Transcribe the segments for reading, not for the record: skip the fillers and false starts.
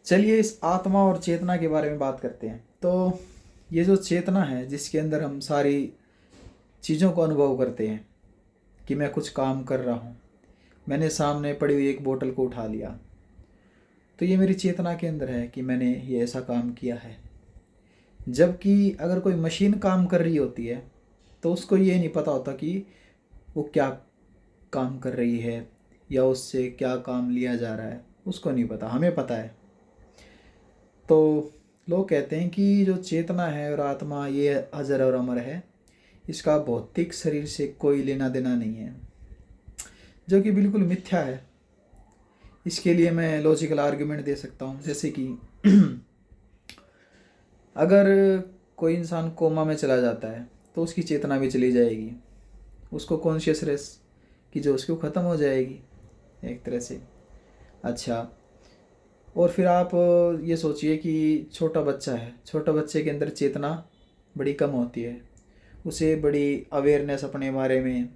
चलिए इस आत्मा और चेतना के बारे में बात करते हैं। तो ये जो चेतना है जिसके अंदर हम सारी चीज़ों को अनुभव करते हैं कि मैं कुछ काम कर रहा हूँ, मैंने सामने पड़ी हुई एक बोतल को उठा लिया, तो ये मेरी चेतना के अंदर है कि मैंने ये ऐसा काम किया है। जबकि अगर कोई मशीन काम कर रही होती है तो उसको ये नहीं पता होता कि वो क्या काम कर रही है या उससे क्या काम लिया जा रहा है, उसको नहीं पता, हमें पता है। तो लोग कहते हैं कि जो चेतना है और आत्मा ये अजर और अमर है, इसका भौतिक शरीर से कोई लेना देना नहीं है, जो कि बिल्कुल मिथ्या है। इसके लिए मैं लॉजिकल आर्गुमेंट दे सकता हूँ, जैसे कि अगर कोई इंसान कोमा में चला जाता है तो उसकी चेतना भी चली जाएगी, उसको कॉन्शियसनेस की जो उसको ख़त्म हो जाएगी एक तरह से। अच्छा, और फिर आप ये सोचिए कि छोटा बच्चा है, छोटा बच्चे के अंदर चेतना बड़ी कम होती है, उसे बड़ी अवेयरनेस अपने बारे में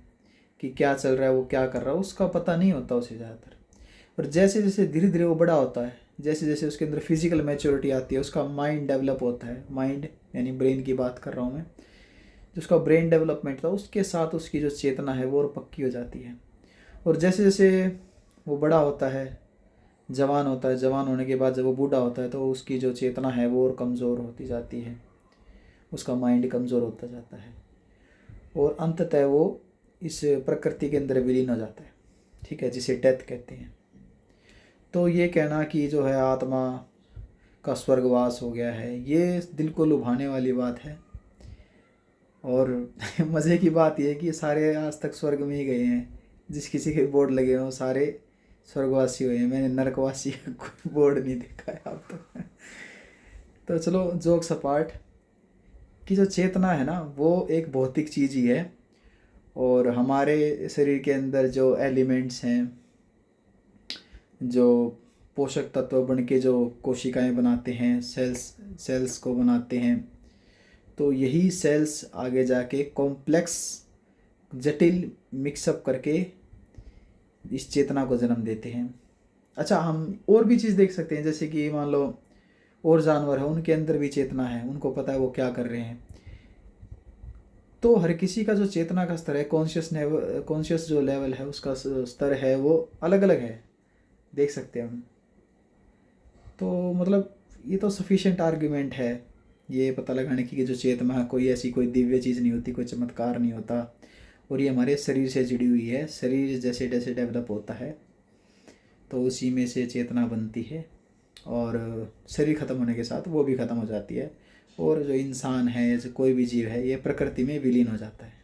कि क्या चल रहा है, वो क्या कर रहा है, उसका पता नहीं होता उसे ज़्यादातर। और जैसे जैसे धीरे धीरे वो बड़ा होता है, जैसे जैसे उसके अंदर फिजिकल मैच्योरिटी आती है, उसका माइंड डेवलप होता है, माइंड यानी ब्रेन की बात कर रहा हूँ मैं, जो उसका ब्रेन डेवलपमेंट था उसके साथ उसकी जो चेतना है वो और पक्की हो जाती है। और जैसे जैसे वो बड़ा होता है, जवान होता है, जवान होने के बाद जब वो बूढ़ा होता है तो उसकी जो चेतना है वो और कमज़ोर होती जाती है, उसका माइंड कमज़ोर होता जाता है और अंततः वो इस प्रकृति के अंदर विलीन हो जाता है, ठीक है, जिसे डेथ कहते हैं। तो ये कहना कि जो है आत्मा का स्वर्गवास हो गया है, ये दिल को लुभाने वाली बात है। और मज़े की बात यह है कि सारे आज तक स्वर्ग में ही गए हैं, जिस किसी के बोर्ड लगे हों सारे स्वर्गवासी हुए हैं, मैंने नरकवासी का कोई बोर्ड नहीं देखा है अब तक। तो चलो जोक्स अपार्ट, कि जो चेतना है ना वो एक भौतिक चीज़ ही है, और हमारे शरीर के अंदर जो एलिमेंट्स हैं, जो पोषक तत्व बन के जो कोशिकाएं बनाते हैं, सेल्स को बनाते हैं, तो यही सेल्स आगे जाके कॉम्प्लेक्स जटिल मिक्सअप करके इस चेतना को जन्म देते हैं। अच्छा, हम और भी चीज़ देख सकते हैं, जैसे कि मान लो और जानवर है, उनके अंदर भी चेतना है, उनको पता है वो क्या कर रहे हैं। तो हर किसी का जो चेतना का स्तर है, कॉन्शियस जो लेवल है उसका स्तर है वो अलग अलग है, देख सकते हैं हम। तो मतलब ये तो सफिशिएंट आर्ग्यूमेंट है ये पता लगाने की कि जो चेतना कोई ऐसी कोई दिव्य चीज़ नहीं होती, कोई चमत्कार नहीं होता, और ये हमारे शरीर से जुड़ी हुई है। शरीर जैसे जैसे डेवलप होता है तो उसी में से चेतना बनती है, और शरीर ख़त्म होने के साथ वो भी ख़त्म हो जाती है, और जो इंसान है, जो कोई भी जीव है, ये प्रकृति में विलीन हो जाता है।